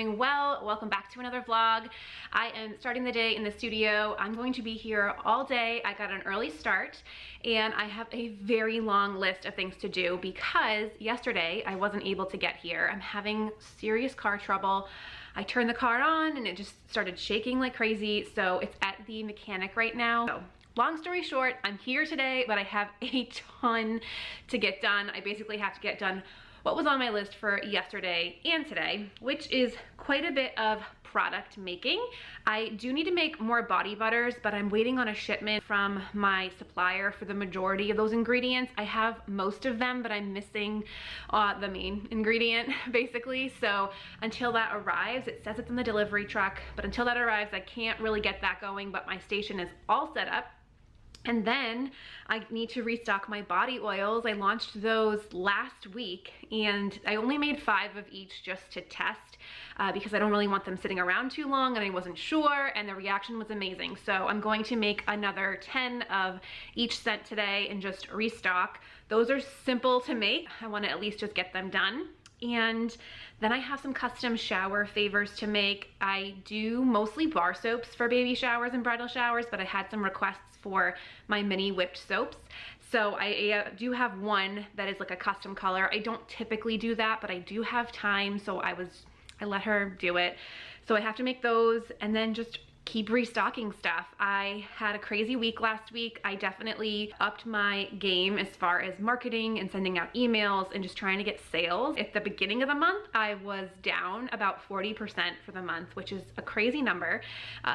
doing well. Welcome back to another vlog. I am starting the day in the studio. I'm going to be here all day. I got an early start and I have a very long list of things to do because yesterday I wasn't able to get here. I'm having serious car trouble. I turned the car on and it just started shaking like crazy, so it's at the mechanic right now. So, long story short, I'm here today, but I have a ton to get done. I basically have to get done what was on my list for yesterday and today, which is quite a bit of product making. I do need to make more body butters, but I'm waiting on a shipment from my supplier for the majority of those ingredients. I have most of them, but I'm missing the main ingredient, basically. So until that arrives, it says it's in the delivery truck, but until that arrives, I can't really get that going, but my station is all set up. And then I need to restock my body oils. I launched those last week and I only made 5 of each just to test because I don't really want them sitting around too long and I wasn't sure, and the reaction was amazing. So I'm going to make another 10 of each scent today and just restock. Those are simple to make. I want to at least just get them done. And then I have some custom shower favors to make. I do mostly bar soaps for baby showers and bridal showers, but I had some requests for my mini whipped soaps. So I do have one that is like a custom color. I don't typically do that, but I do have time, so I let her do it. So I have to make those and then just keep restocking stuff. I had a crazy week last week. I definitely upped my game as far as marketing and sending out emails and just trying to get sales. At the beginning of the month, I was down about 40% for the month, which is a crazy number.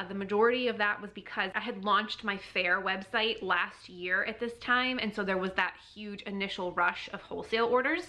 The majority of that was because I had launched my fair website last year at this time, and so there was that huge initial rush of wholesale orders,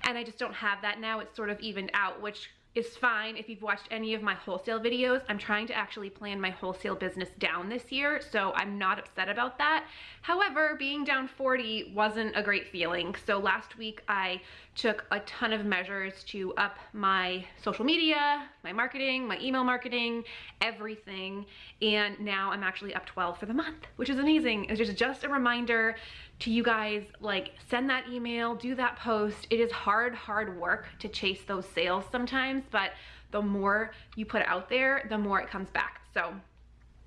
and I just don't have that now. It's sort of evened out, which is fine. If you've watched any of my wholesale videos, I'm trying to actually plan my wholesale business down this year, so I'm not upset about that. However, being down 40 wasn't a great feeling. So last week I took a ton of measures to up my social media, my marketing, my email marketing, everything, and now I'm actually up 12 for the month, which is amazing. It's just a reminder to you guys, like, send that email, do that post. It is hard work to chase those sales sometimes, but the more you put out there, the more it comes back. So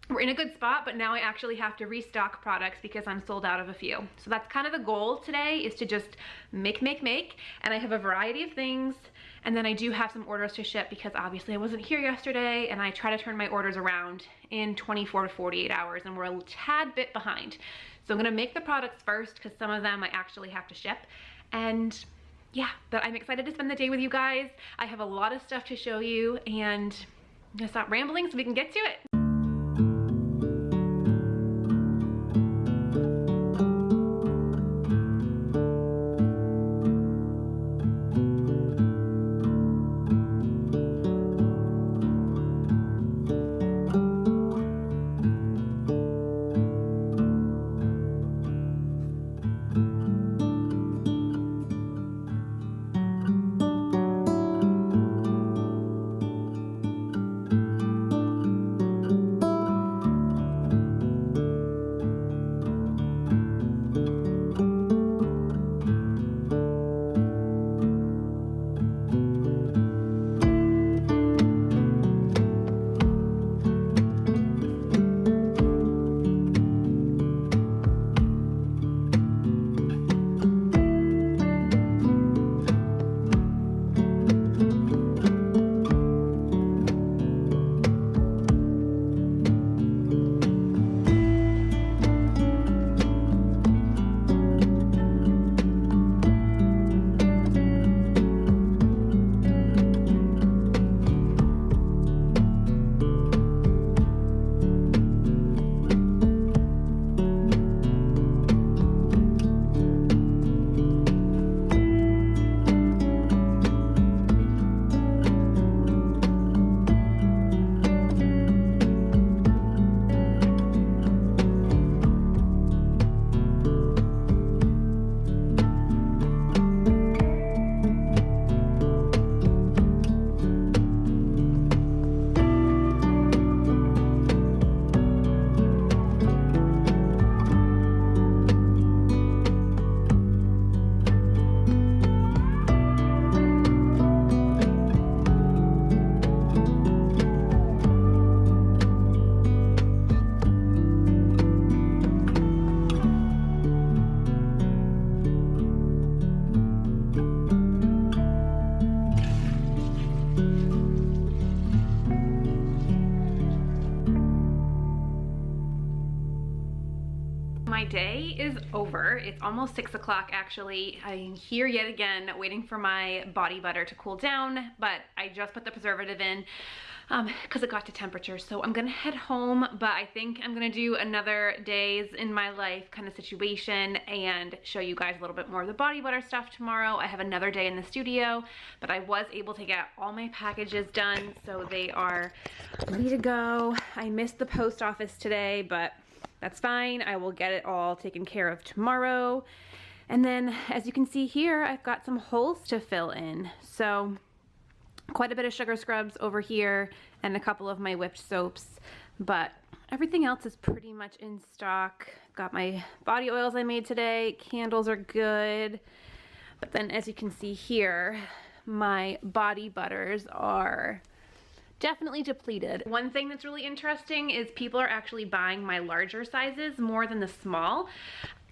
we're in a good spot, but now I actually have to restock products because I'm sold out of a few. So that's kind of the goal today, is to just make. And I have a variety of things. And then I do have some orders to ship because obviously I wasn't here yesterday, and I try to turn my orders around in 24 to 48 hours, and we're a tad bit behind. So I'm gonna make the products first because some of them I actually have to ship. And yeah, but I'm excited to spend the day with you guys. I have a lot of stuff to show you, and I'm gonna stop rambling so we can get to it. my day is over. It's almost 6 o'clock actually. I'm here yet again waiting for my body butter to cool down, but I just put the preservative in because it got to temperature. So I'm gonna head home, but I think I'm gonna do another days in my life kind of situation and show you guys a little bit more of the body butter stuff tomorrow. I have another day in the studio, but I was able to get all my packages done, so they are ready to go. I missed the post office today, but that's fine. I will get it all taken care of tomorrow. And then as you can see here, I've got some holes to fill in. So quite a bit of sugar scrubs over here and a couple of my whipped soaps, but everything else is pretty much in stock. Got my body oils I made today. Candles are good. But then as you can see here, my body butters are definitely depleted. One thing that's really interesting is people are actually buying my larger sizes more than the small.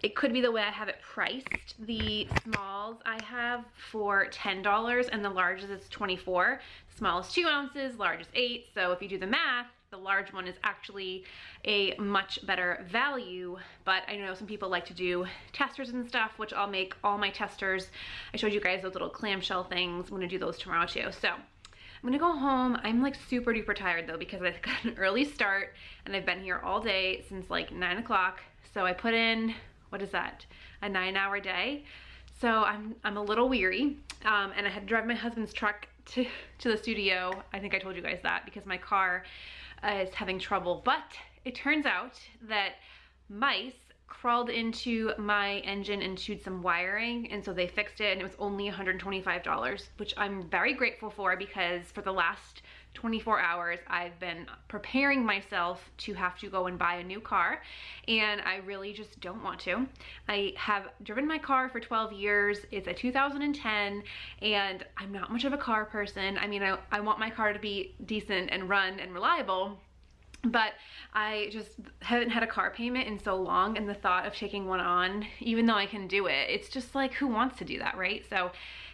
It could be the way I have it priced. The smalls I have for $10 and the larges is $24. The small is 2 ounces, large is 8. So if you do the math, the large one is actually a much better value. But I know some people like to do testers and stuff, which I'll make all my testers. I showed you guys those little clamshell things. I'm gonna do those tomorrow too. So I'm gonna go home. I'm like super duper tired though because I got an early start and I've been here all day since like 9 o'clock. So I put in, what is that? A 9-hour day. So I'm a little weary. And I had to drive my husband's truck to the studio. I think I told you guys that because my car is having trouble. But it turns out that mice crawled into my engine and chewed some wiring, and so they fixed it and it was only $125, which I'm very grateful for because for the last 24 hours I've been preparing myself to have to go and buy a new car, and I really just don't want to. I have driven my car for 12 years. It's a 2010 and I'm not much of a car person. I mean, I want my car to be decent and run and reliable, but I just haven't had a car payment in so long, and the thought of taking one on, even though I can do it, it's just like, who wants to do that, right? So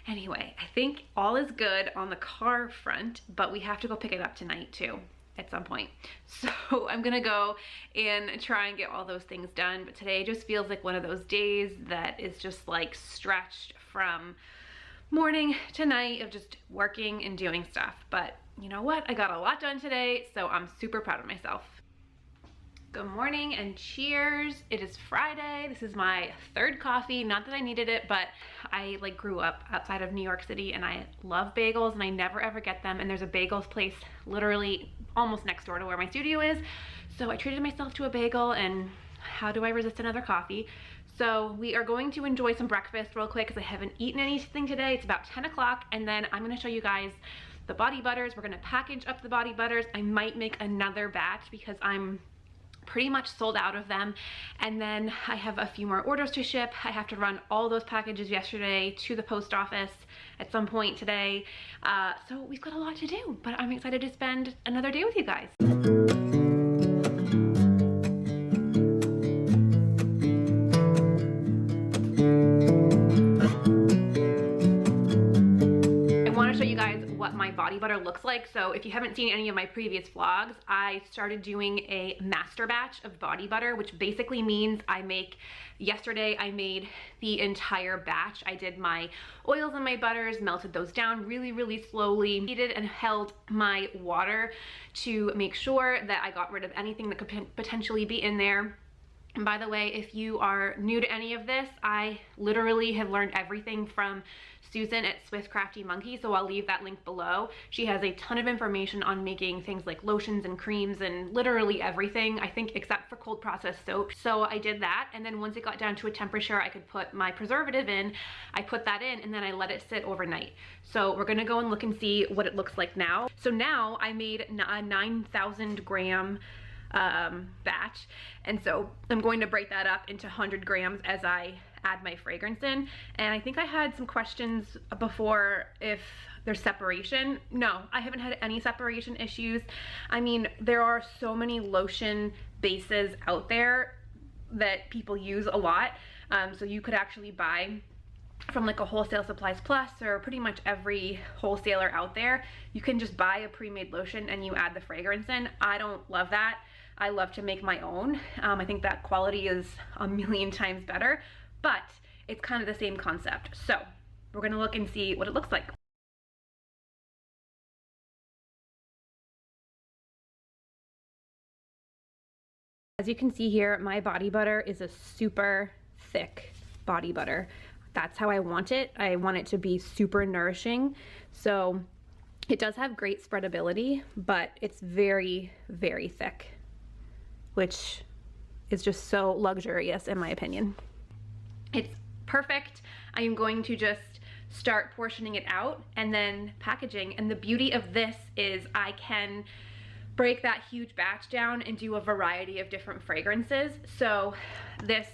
anyway, I think all is good on the car front, but we have to go pick it up tonight too at some point. So I'm gonna go and try and get all those things done, but today just feels like one of those days that is just like stretched from morning to night of just working and doing stuff. But you know what? I got a lot done today, so I'm super proud of myself. Good morning and cheers. It is Friday. This is my 3rd coffee. Not that I needed it, but I like grew up outside of New York City and I love bagels and I never ever get them. And there's a bagels place literally almost next door to where my studio is. So I treated myself to a bagel, and how do I resist another coffee? So we are going to enjoy some breakfast real quick because I haven't eaten anything today. It's about 10 o'clock, and then I'm gonna show you guys the body butters. We're gonna package up the body butters. I might make another batch because I'm pretty much sold out of them, and then I have a few more orders to ship. I have to run all those packages yesterday to the post office at some point today. So we've got a lot to do, but I'm excited to spend another day with you guys. What my body butter looks like. So if you haven't seen any of my previous vlogs, I started doing a master batch of body butter, which basically means yesterday I made the entire batch. I did my oils and my butters, melted those down really, really slowly, heated and held my water to make sure that I got rid of anything that could potentially be in there. And by the way, if you are new to any of this, I literally have learned everything from Susan at Swiss Crafty Monkey, so I'll leave that link below. She has a ton of information on making things like lotions and creams and literally everything, I think, except for cold processed soap. So I did that, and then once it got down to a temperature I could put my preservative in, I put that in and then I let it sit overnight. So we're gonna go and look and see what it looks like now. So now I made a 9,000 gram batch, and so I'm going to break that up into 100 grams as I add my fragrance in. And I think I had some questions before if there's separation. No, I haven't had any separation issues. I mean, there are so many lotion bases out there that people use a lot, so you could actually buy from like a Wholesale Supplies Plus or pretty much every wholesaler out there. You can just buy a pre-made lotion and you add the fragrance in. I don't love that. I love to make my own. I think that quality is a million times better, but it's kind of the same concept. So we're gonna look and see what it looks like. As you can see here, my body butter is a super thick body butter. That's how I want it. I want it to be super nourishing. So it does have great spreadability, but it's very, very thick, which is just so luxurious in my opinion. It's perfect. I am going to just start portioning it out and then packaging. And the beauty of this is I can break that huge batch down and do a variety of different fragrances. So this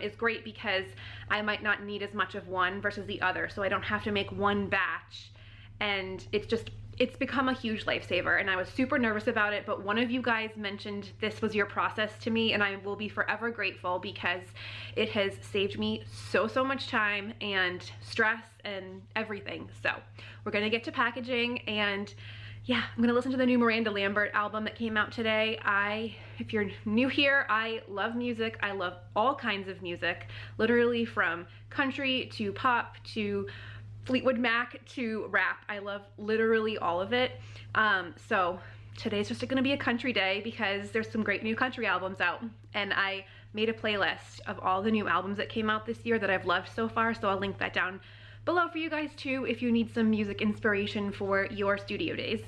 is great because I might not need as much of one versus the other. So I don't have to make one batch, and it's become a huge lifesaver, and I was super nervous about it, but one of you guys mentioned this was your process to me, and I will be forever grateful because it has saved me so much time and stress and everything. So we're gonna get to packaging, and yeah, I'm gonna listen to the new Miranda Lambert album that came out today. If you're new here, I love music. I love all kinds of music, literally from country to pop to Fleetwood Mac to rap. I love literally all of it. So today's just gonna be a country day because there's some great new country albums out, and I made a playlist of all the new albums that came out this year that I've loved so far, so I'll link that down below for you guys too if you need some music inspiration for your studio days.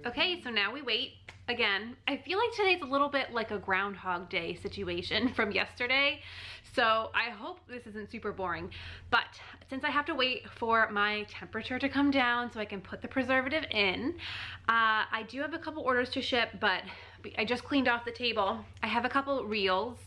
Okay, so now we wait. Again, I feel like today's a little bit like a Groundhog Day situation from yesterday, so I hope this isn't super boring. But since I have to wait for my temperature to come down so I can put the preservative in, I do have a couple orders to ship, but I just cleaned off the table. I have a couple reels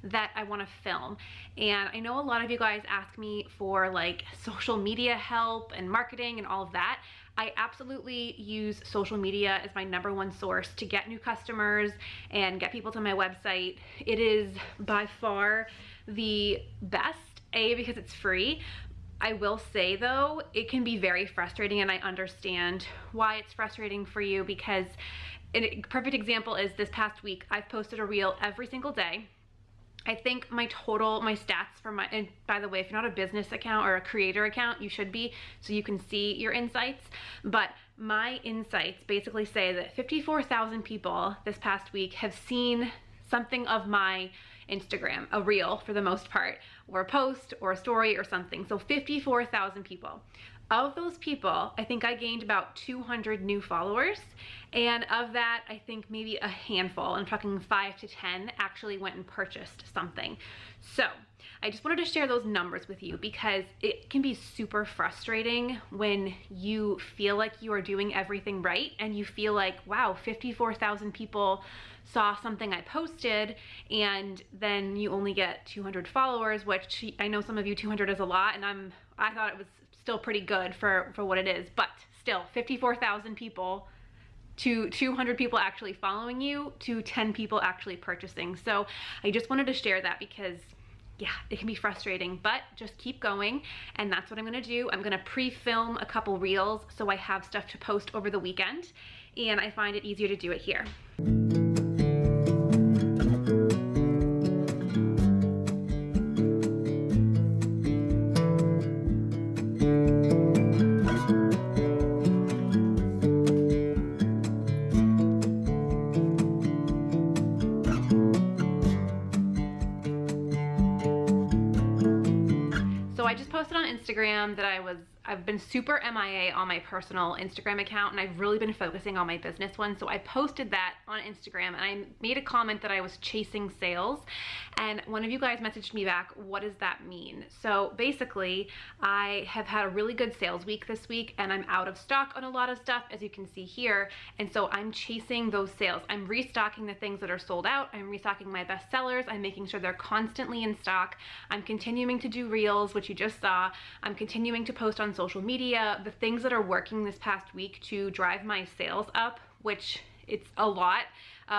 that I want to film, and I know a lot of you guys ask me for like social media help and marketing and all of that. I absolutely use social media as my #1 source to get new customers and get people to my website. It is by far the best, because it's free. I will say though, it can be very frustrating, and I understand why it's frustrating for you, because a perfect example is this past week, I've posted a reel every single day. I think my stats for and by the way, if you're not a business account or a creator account, you should be, so you can see your insights. But my insights basically say that 54,000 people this past week have seen something of my Instagram, a reel for the most part, or a post or a story or something. So 54,000 people. Of those people, I think I gained about 200 new followers, and of that, I think maybe a handful, I'm talking 5 to 10, actually went and purchased something. So I just wanted to share those numbers with you because it can be super frustrating when you feel like you are doing everything right and you feel like, wow, 54,000 people saw something I posted and then you only get 200 followers, which I know some of you 200 is a lot, and I thought it was still pretty good for what it is, but still 54,000 people to 200 people actually following you to 10 people actually purchasing. So I just wanted to share that because yeah, it can be frustrating, but just keep going. And that's what I'm gonna do. I'm gonna pre-film a couple reels so I have stuff to post over the weekend, and I find it easier to do it here. I just posted on Instagram that I've been super MIA on my personal Instagram account, and I've really been focusing on my business one. So I posted that on Instagram, and I made a comment that I was chasing sales, and one of you guys messaged me back, what does that mean? So basically, I have had a really good sales week this week, and I'm out of stock on a lot of stuff, as you can see here, and so I'm chasing those sales. I'm restocking the things that are sold out. I'm restocking my best sellers. I'm making sure they're constantly in stock. I'm continuing to do reels, which you just saw. I'm continuing to post on social media, the things that are working this past week to drive my sales up, which it's a lot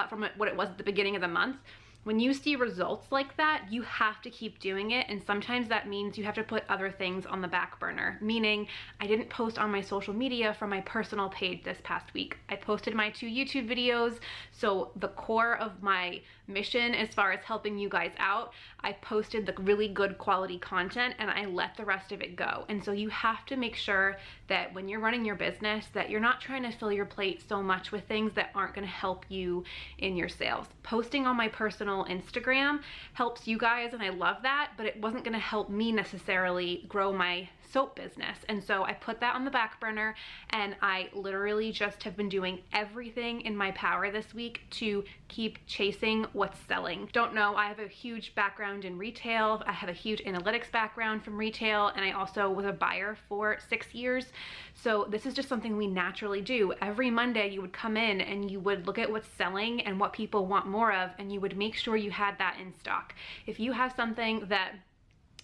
from what it was at the beginning of the month. When you see results like that, you have to keep doing it, and sometimes that means you have to put other things on the back burner, meaning I didn't post on my social media from my personal page this past week. I posted my 2 YouTube videos, so the core of my mission as far as helping you guys out, I posted the really good quality content and I let the rest of it go. And so you have to make sure that when you're running your business that you're not trying to fill your plate so much with things that aren't going to help you in your sales. Posting on my personal Instagram helps you guys, and I love that, but it wasn't going to help me necessarily grow my soap business. And so I put that on the back burner, and I literally just have been doing everything in my power this week to keep chasing what's selling. Don't know, I have a huge background in retail. I have a huge analytics background from retail, and I also was a buyer for 6 years. So this is just something we naturally do. Every Monday you would come in and you would look at what's selling and what people want more of, and you would make sure you had that in stock. If you have something that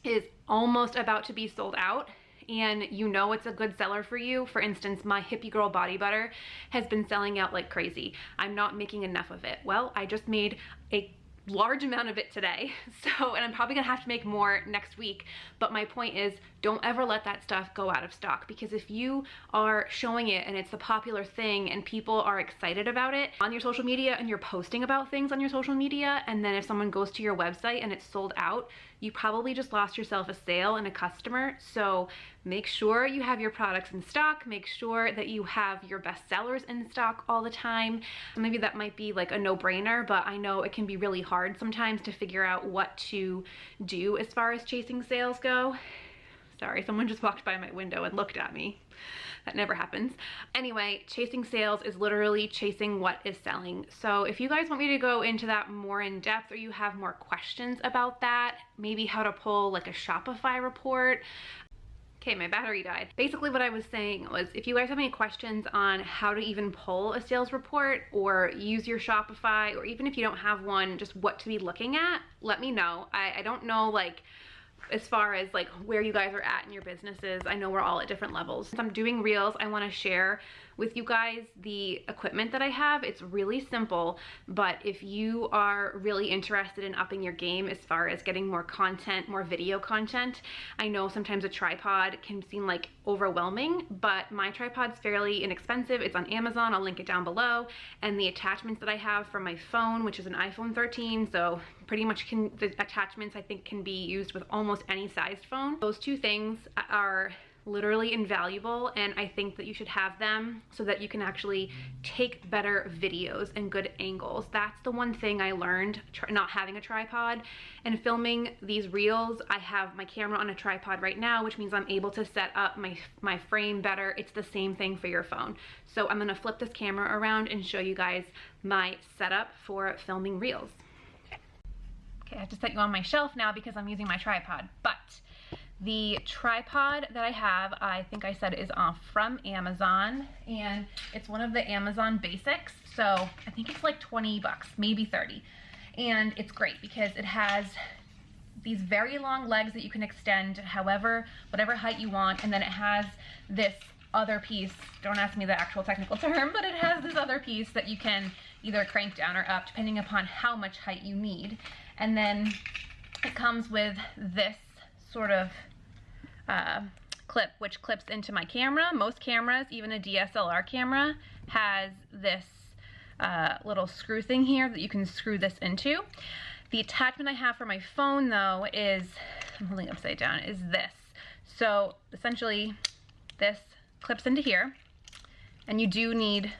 is almost about to be sold out and you know it's a good seller for you, for instance, my Hippie Girl Body Butter has been selling out like crazy. I'm not making enough of it. Well, I just made a large amount of it today, so, and I'm probably gonna have to make more next week, but my point is, don't ever let that stuff go out of stock, because if you are showing it and it's a popular thing and people are excited about it on your social media and you're posting about things on your social media, and then if someone goes to your website and it's sold out, you probably just lost yourself a sale and a customer. So make sure you have your products in stock, make sure that you have your best sellers in stock all the time. Maybe that might be like a no-brainer, but I know it can be really hard sometimes to figure out what to do as far as chasing sales go. Sorry, someone just walked by my window and looked at me. That never happens. Anyway, chasing sales is literally chasing what is selling. So if you guys want me to go into that more in depth, or you have more questions about that, maybe how to pull like a Shopify report. Okay, my battery died. Basically what I was saying was, if you guys have any questions on how to even pull a sales report or use your Shopify, or even if you don't have one, just what to be looking at, let me know. I don't know, like, as far as like where you guys are at in your businesses. I know we're all at different levels. Since I'm doing reels, I want to share with you guys the equipment that I have. It's really simple, but if you are really interested in upping your game as far as getting more content, more video content, I know sometimes a tripod can seem like overwhelming, but my tripod's fairly inexpensive. It's on Amazon, I'll link it down below, and the attachments that I have for my phone, which is an iPhone 13, so pretty much the attachments I think can be used with almost any sized phone. Those two things are literally invaluable, and I think that you should have them so that you can actually take better videos and good angles. That's the one thing I learned not having a tripod and filming these reels. I have my camera on a tripod right now, which means I'm able to set up my frame better. It's the same thing for your phone. So I'm gonna flip this camera around and show you guys my setup for filming reels. Okay, I have to set you on my shelf now because I'm using my tripod, but The tripod that I have, I think I said is from Amazon, and it's one of the Amazon basics. So I think it's like 20 bucks, maybe 30. And it's great because it has these very long legs that you can extend whatever height you want. And then it has this other piece, don't ask me the actual technical term, but it has this other piece that you can either crank down or up depending upon how much height you need. And then it comes with this sort of clip, which clips into my camera. Most cameras, even a DSLR camera, has this little screw thing here that you can screw this into. The attachment I have for my phone though is, I'm holding it upside down, is this. So essentially this clips into here, and you do need,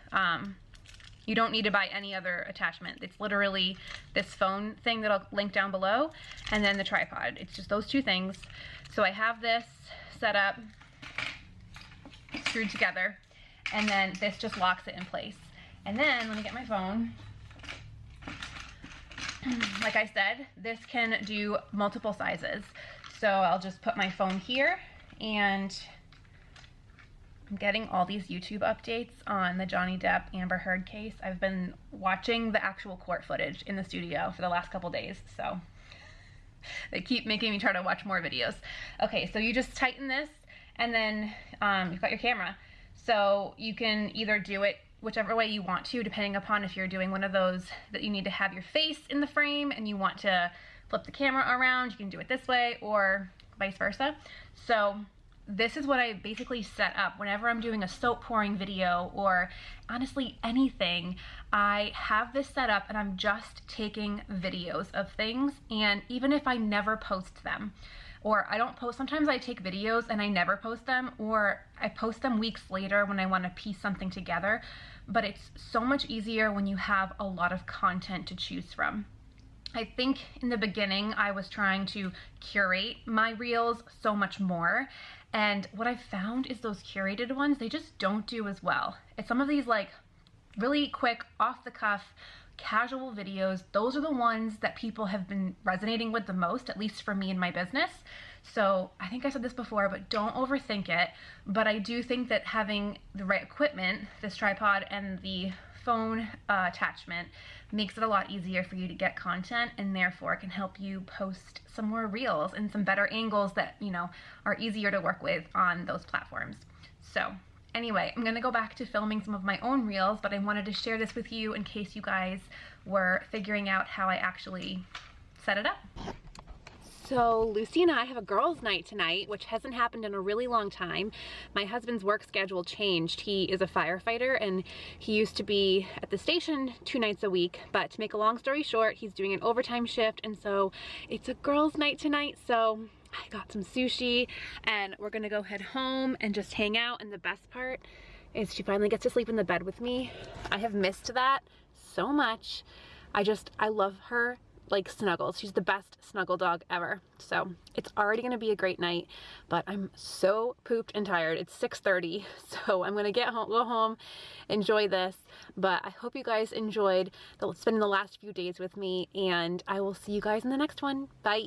you don't need to buy any other attachment. It's literally this phone thing that I'll link down below, and then the tripod. It's just those two things. So I have this set up, screwed together, and then this just locks it in place. And then, let me get my phone. Like I said, this can do multiple sizes. So I'll just put my phone here, and I'm getting all these YouTube updates on the Johnny Depp Amber Heard case. I've been watching the actual court footage in the studio for the last couple days, so they keep making me try to watch more videos. Okay, so you just tighten this, and then you've got your camera. So you can either do it whichever way you want to, depending upon if you're doing one of those that you need to have your face in the frame and you want to flip the camera around, you can do it this way, or vice versa. So this is what I basically set up whenever I'm doing a soap pouring video, or honestly anything. I have this set up and I'm just taking videos of things, and even if I never post them, or I don't post, sometimes I take videos and I never post them, or I post them weeks later when I want to piece something together. But it's so much easier when you have a lot of content to choose from. I think in the beginning I was trying to curate my reels so much more, and what I found is those curated ones, they just don't do as well. It's some of these like really quick, off the cuff, casual videos. Those are the ones that people have been resonating with the most, at least for me in my business. So I think I said this before, but don't overthink it. But I do think that having the right equipment, this tripod and the phone attachment, makes it a lot easier for you to get content, and therefore can help you post some more reels and some better angles that, you know, are easier to work with on those platforms. So anyway, I'm gonna go back to filming some of my own reels, but I wanted to share this with you in case you guys were figuring out how I actually set it up. So Lucy and I have a girls' night tonight, which hasn't happened in a really long time. My husband's work schedule changed. He is a firefighter and he used to be at the station 2 nights a week, but to make a long story short, he's doing an overtime shift, and so it's a girls' night tonight. So I got some sushi and we're gonna go head home and just hang out, and the best part is she finally gets to sleep in the bed with me. I have missed that so much. I love her like snuggles. She's the best snuggle dog ever. So it's already gonna be a great night, but I'm so pooped and tired. It's 6:30, so I'm gonna go home, enjoy this. But I hope you guys enjoyed spending the last few days with me, and I will see you guys in the next one. Bye.